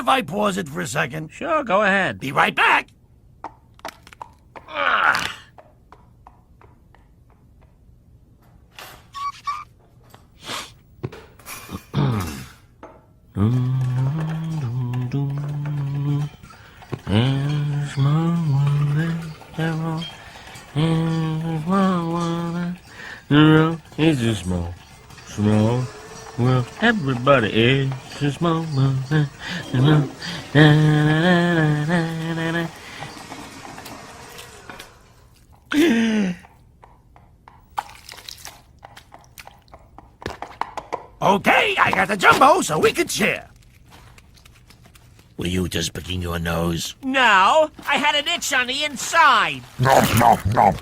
if I pause it for a second? Sure, go ahead. Be right back. It's a small world. Everybody is a small world. Okay, I got the jumbo so we could share. Were you just picking your nose? No, I had an itch on the inside. Nom nom nom.